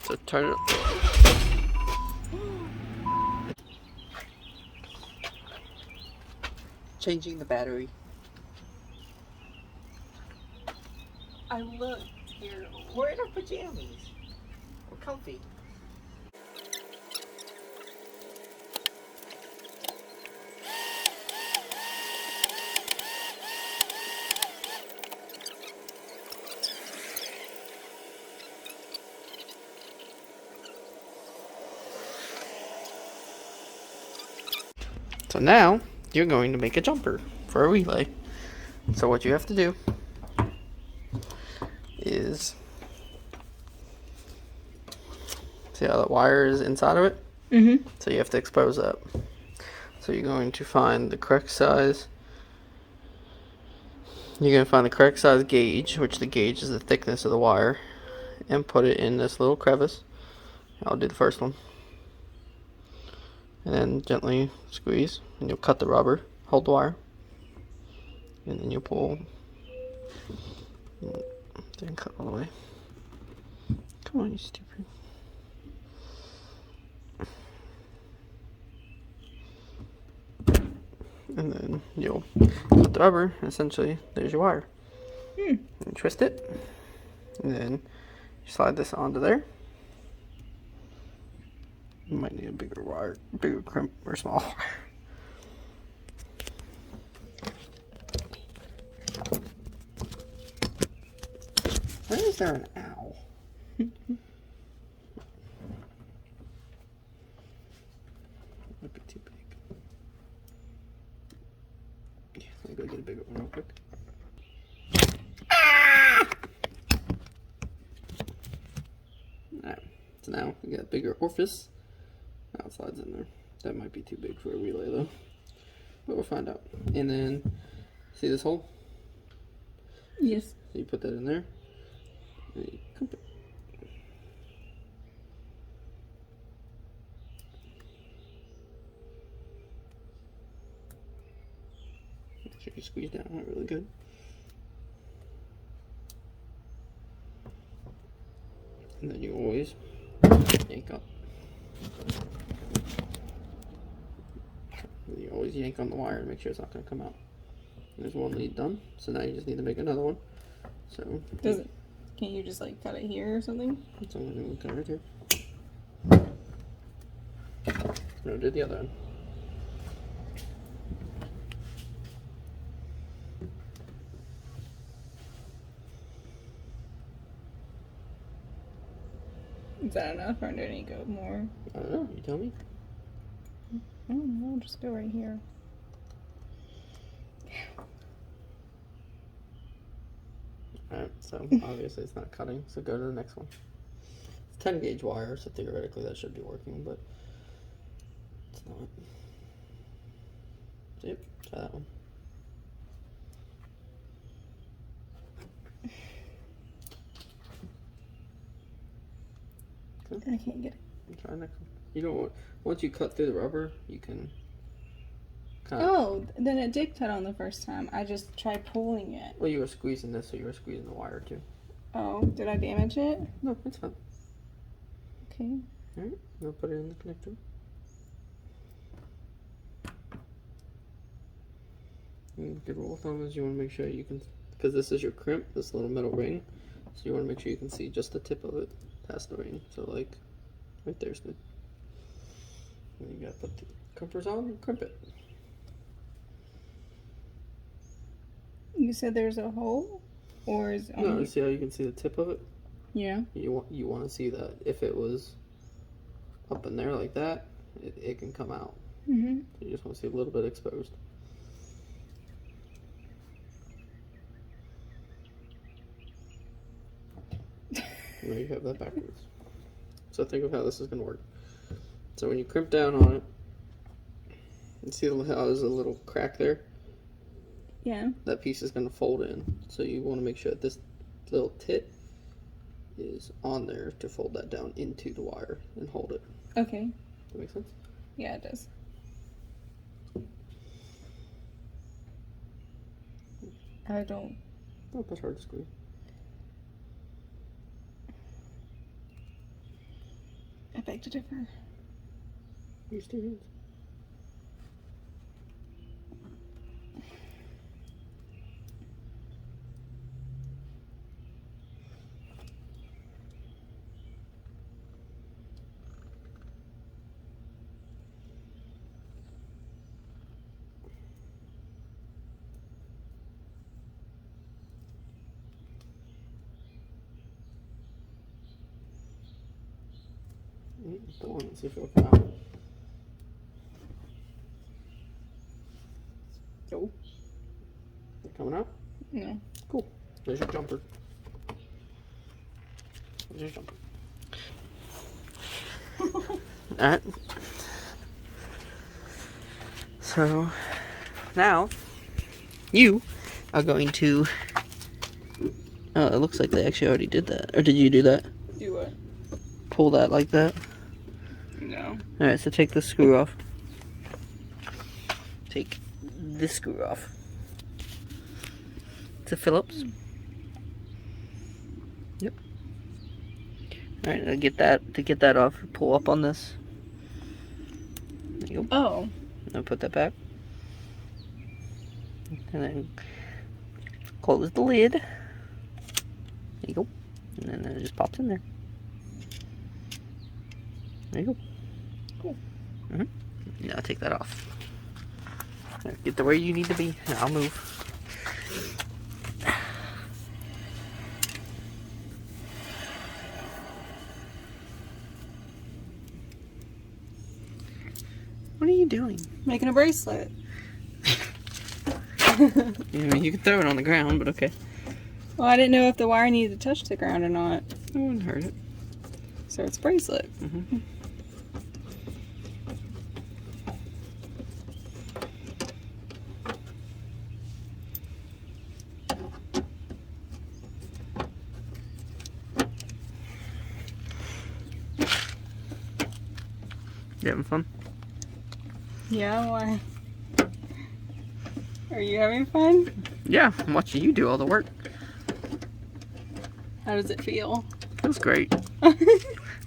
So turn it. Changing the battery. I look terrible. We're in our pajamas. We're comfy. So now you're going to make a jumper for a relay. So what you have to do is, see how that wire is inside of it? Mm-hmm. So you have to expose that. So you're going to find the correct size. You're going to find the correct size gauge, which the gauge is the thickness of the wire, and put it in this little crevice. I'll do the first one. And then gently squeeze, and you'll cut the rubber, hold the wire, and then you'll pull. Didn't cut all the way. Come on, you stupid. And then you'll cut the rubber, and essentially, there's your wire. And twist it, and then you slide this onto there. You might need a bigger wire, bigger crimp, or small wire. Why is there an owl? Might be too big. Yeah, let me go get a bigger one real quick. Alright, so now we got a bigger orifice. Now it slides in there. That might be too big for a relay though. But we'll find out. And then, see this hole? Yes. So you put that in there. And you crimp it. Make sure you squeeze down on it really good. And then you always yank up. You always yank on the wire to make sure it's not going to come out. There's one lead done, so now you just need to make another one. So Can't you just like cut it here or something? that's only going to cut right here. No, do the other one. Is that enough, or do I need to go more? I don't know. You tell me. I don't know. Just go right here. Alright, so obviously it's not cutting, so go to the next one. It's 10 gauge wire, so theoretically that should be working, but it's not. So yep, try that one. I can't get it. Try the next one. You don't want, once you cut through the rubber, you can kind of. Oh, then it did cut on the first time. I just tried pulling it. Well, you were squeezing this, so you were squeezing the wire too. Oh, did I damage it? No, it's fine. Okay. Alright, now put it in the connector. And good rule of thumb is you want to make sure you can, because this is your crimp, this little metal ring, so you want to make sure you can see just the tip of it past the ring. So like, right there's good. And you gotta put the crimpers on and crimp it. You said there's a hole, or is it No, see how you can see the tip of it? Yeah. You want to see that if it was up in there like that, it can come out. Mm-hmm. You just want to see a little bit exposed. Now you have that backwards. So think of how this is going to work. So when you crimp down on it, you see how there's a little crack there? Yeah. That piece is going to fold in. So you want to make sure that this little tit is on there to fold that down into the wire and hold it. Okay. Does that make sense? Yeah, it does. I don't. Not that hard to squeeze. beg to differ. Use 2 hands. Pull on and see if it'll come out. Oh. Is it coming out? No. Cool. There's your jumper. There's your jumper. Alright. So, now, you are going to... Oh, it looks like they actually already did that. Or did you do that? Do what? Pull that like that? No. Alright, so take this screw off. Take this screw off. It's a Phillips. Yep. Alright, to get that off, pull up on this. There you go. Oh. Now put that back. And then close the lid. There you go. And then it just pops in there. There you go. Cool. Now take that off. Now get to where you need to be. Now I'll move. What are you doing? Making a bracelet. I mean, you can throw it on the ground, but okay. Well, I didn't know if the wire needed to touch the ground or not. I wouldn't hurt it. So it's a bracelet. Mm-hmm. You having fun? Yeah, why? Are you having fun? Yeah, I'm watching you do all the work. How does it feel? Feels great.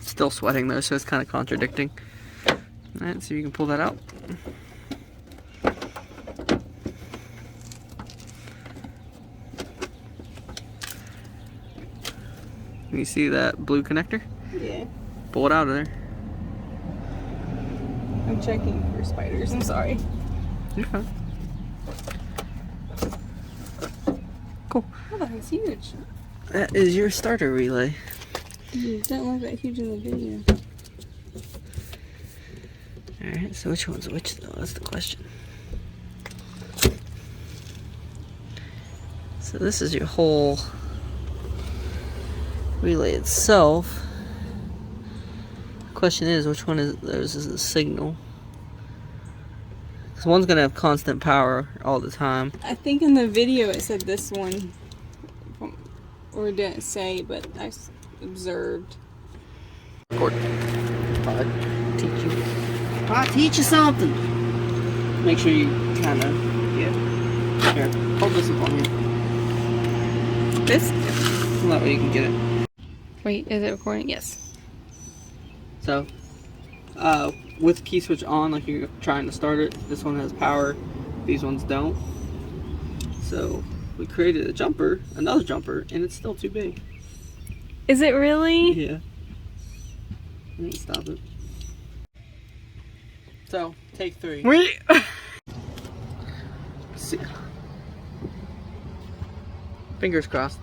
Still sweating though, so it's kind of contradicting. Alright, see if you can pull that out. Can you see that blue connector? Yeah. Pull it out of there. I'm checking for spiders. I'm sorry. You're fine. Cool. Oh, that's huge. That is your starter relay. It doesn't look that huge in the video. Alright, so which one's which though? That's the question. So this is your whole relay itself. The question is, which one is theirs is the signal? Because one's going to have constant power all the time. I think in the video it said this one. Or it didn't say, but I observed. Gordon, I'll teach you. I'll teach you something. Make sure you kind of, yeah. Here, hold this up on here. This? So that way you can get it. Wait, is it recording? Yes. So, with key switch on, like you're trying to start it, this one has power, these ones don't. So, we created a jumper, another jumper, and it's still too big. Is it really? Yeah. I need to stop it. So, take 3. Wait. See. Fingers crossed.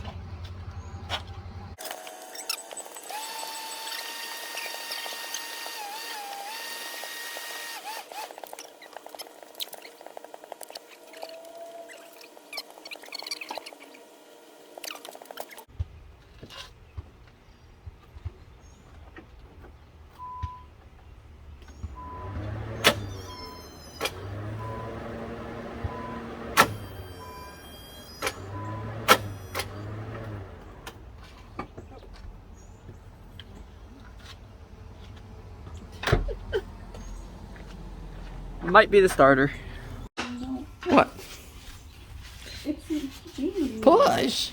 Might be the starter. What? Push!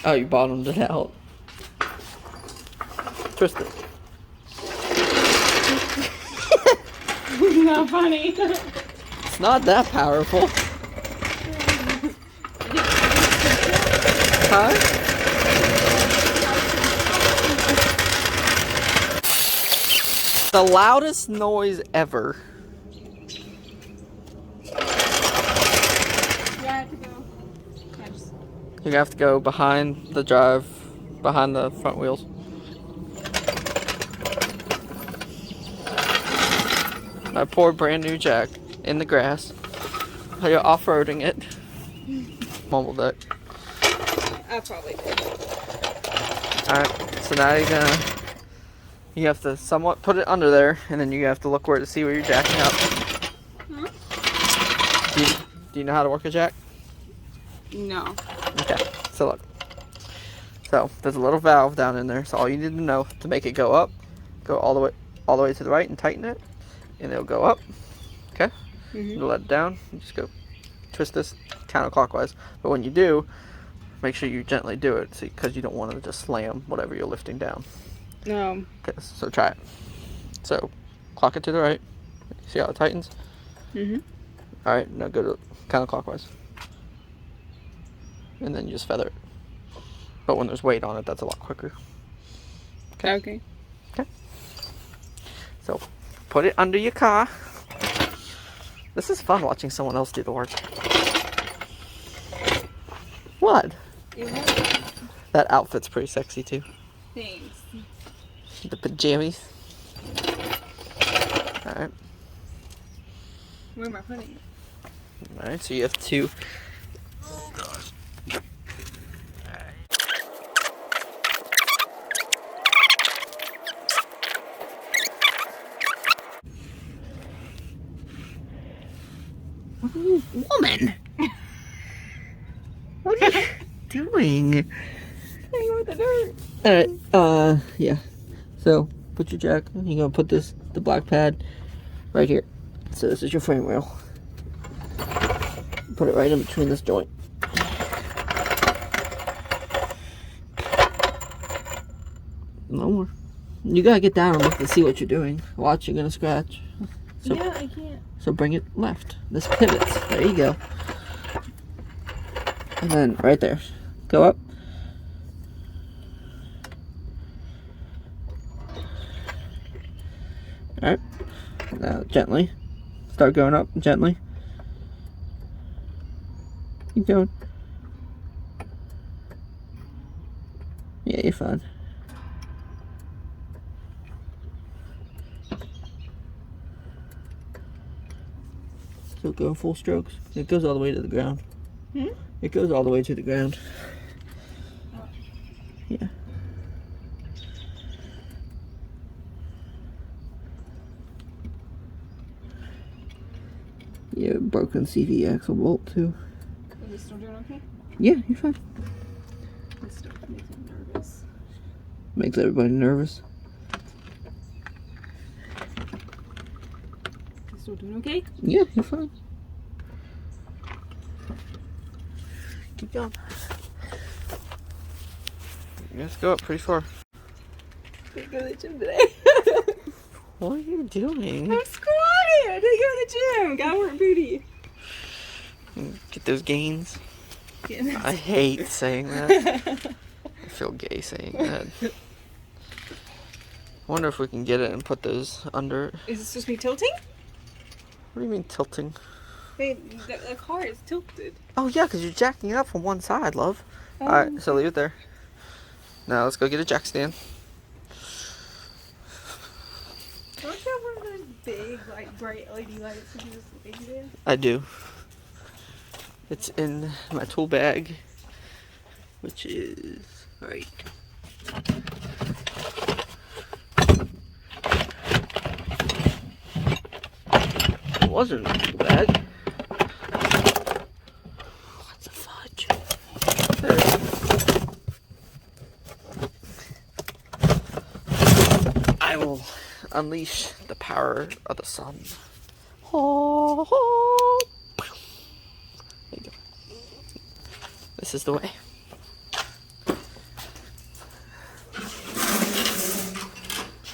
Oh, you bottomed it out. Twist it. Not funny. It's not that powerful. Huh? The loudest noise ever. You have to go behind the drive, behind the front wheels. My poor brand new jack in the grass. You're off-roading it. Mumbled it. I probably did. Alright, so now you have to somewhat put it under there, and then you have to look where to see where you're jacking up. Huh? Do you know how to work a jack? No. Okay, so look. So there's a little valve down in there, so all you need to know to make it go up, go all the way to the right and tighten it, and it'll go up. Okay? You let it down, you just go twist this counterclockwise. But when you do, make sure you gently do it, because you don't want to just slam whatever you're lifting down. No. Okay, so try it. So clock it to the right. See how it tightens? Alright, now go to counterclockwise. And then you just feather it. But when there's weight on it, that's a lot quicker. Okay. So put it under your car. This is fun watching someone else do the work. What? That outfit's pretty sexy too. Thanks. The pajamas. Alright. Where am I putting it? Alright, so you have to. Woman! What are you doing? Playing with the dirt. Alright, yeah. So, put your jack, you're gonna put the black pad right here. So this is your frame rail. Put it right in between this joint. No more. You gotta get down and look to see what you're doing. Watch, you're gonna scratch. So, Yeah, I can't. So bring it left. This pivots. There you go. And then right there. Go up. Alright. Now gently. Start going up gently. Keep going. Yeah, you're fine. So go full strokes. It goes all the way to the ground. It goes all the way to the ground. Yeah. Yeah, broken CV axle bolt too. Is it still doing okay? Yeah, you're fine. It still makes me nervous. Makes everybody nervous. Is it still doing okay? Yeah, you're fine. Keep going. Let's go up pretty far. Did you go to the gym today? What are you doing? I'm squatting! I didn't go to the gym. Gotta work booty. Get those gains. Yeah. I hate saying that. I feel gay saying that. I wonder if we can get it and put those under. Is it supposed to be tilting? What do you mean tilting? Hey, the car is tilted. Oh yeah, because you're jacking it up from one side, love. Alright, so leave it there. Now let's go get a jack stand. Don't you have one of those big, like, bright LED lights that you just leave it in? I do. It's in my tool bag, which is right. It wasn't in my tool bag. What the fudge? There it is. I will unleash the power of the sun. Oh, oh. There you go. This is the way.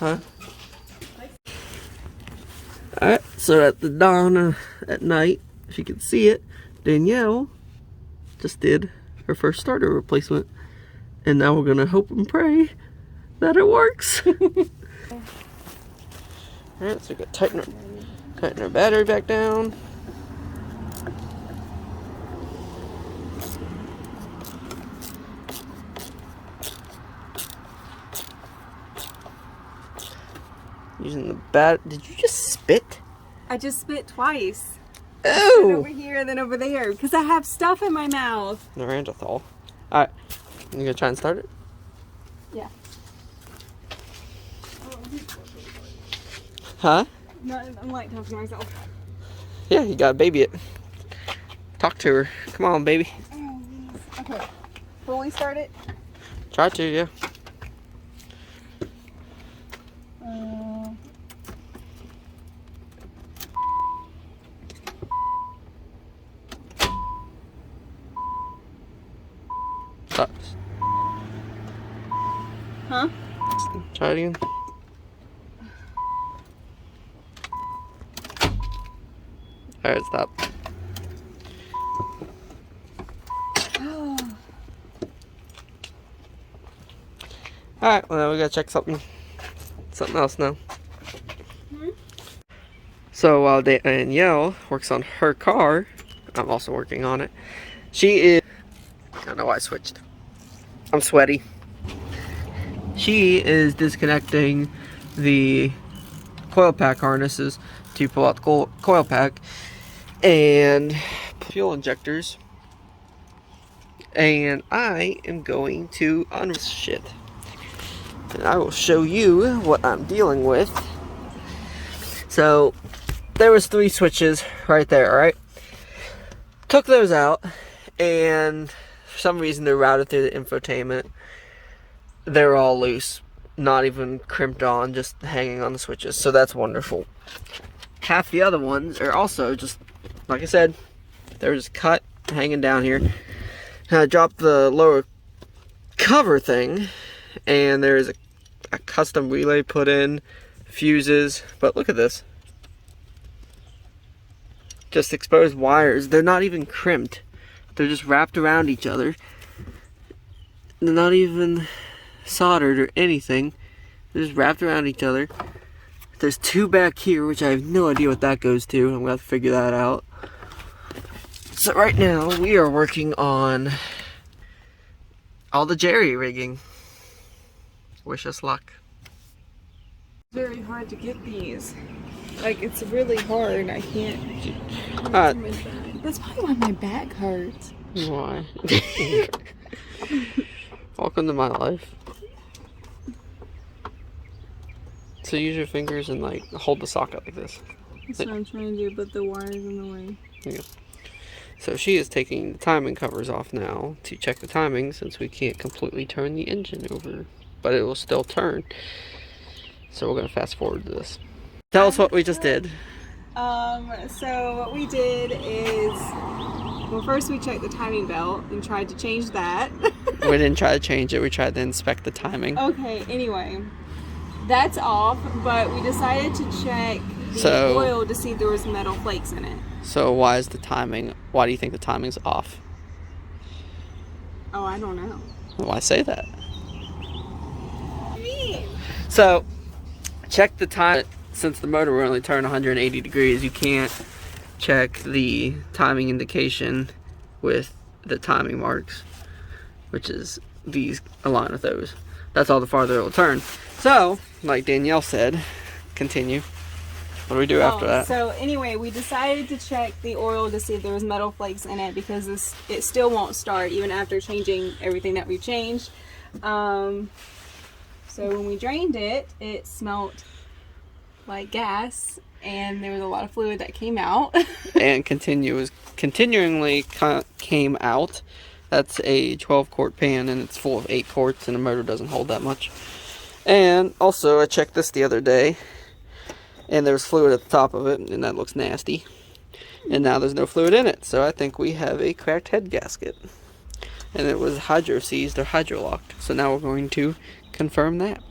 Huh? Alright, so at the dawn at night, if you can see it, Danielle just did her first starter replacement. And now we're gonna hope and pray that it works. Alright, so we got tighten our battery back down. Using the did you just spit? I just spit twice. Oh! Over here and then over there because I have stuff in my mouth. Neanderthal. Alright, you gonna try and start it? Yeah. Huh? No, I'm like talking to myself. Yeah, you gotta baby it. Talk to her. Come on, baby. Okay. Fully start it? Try to, yeah. Stops. Huh? Try it again. Alright, stop. Alright, well now we gotta check something else now. So while Danielle works on her car, I'm also working on it. She is, I don't know why I switched. I'm sweaty. She is disconnecting the coil pack harnesses to pull out the coil pack and fuel injectors. And I am going to shit. And I will show you what I'm dealing with. So there was 3 switches right there, right? Took those out, and for some reason they're routed through the infotainment. They're all loose, not even crimped on, just hanging on the switches. So that's wonderful. Half the other ones are also just, like I said, they're just cut, hanging down here. And I dropped the lower cover thing, and there's a custom relay put in, fuses, but look at this. Just exposed wires. They're not even crimped. They're just wrapped around each other. They're not even soldered or anything. They're just wrapped around each other. There's 2 back here, which I have no idea what that goes to. I'm gonna have to figure that out. So right now we are working on all the jerry rigging. Wish us luck. Very hard to get these. Like, it's really hard. I can't. That's probably why my back hurts. Why? Welcome to my life. So use your fingers and like hold the socket like this. That's what I'm trying to do, but the wire's in the way. Yeah. So she is taking the timing covers off now to check the timing, since we can't completely turn the engine over, but it will still turn. So we're going to fast forward to this. Tell us what we just did. So what we did is, well, first we checked the timing belt and tried to change that. We didn't try to change it. We tried to inspect the timing. Okay, anyway, that's off, but we decided to check the oil to see if there was metal flakes in it. So why is the timing, why do you think the timing's off? Oh, I don't know. Why say that? What do you mean? So, check the time. Since the motor will only turn 180 degrees, you can't check the timing indication with the timing marks, which is these align with those. That's all the farther it will turn. So, like Danielle said, continue. What do we do after that? So anyway, we decided to check the oil to see if there was metal flakes in it, because it still won't start even after changing everything that we've changed. So when we drained it, it smelled like gas, and there was a lot of fluid that came out. And continually came out. That's a 12-quart pan, and it's full of 8 quarts, and the motor doesn't hold that much. And also, I checked this the other day, and there's fluid at the top of it, and that looks nasty. And now there's no fluid in it, so I think we have a cracked head gasket. And it was hydro seized or hydro locked. So now we're going to confirm that.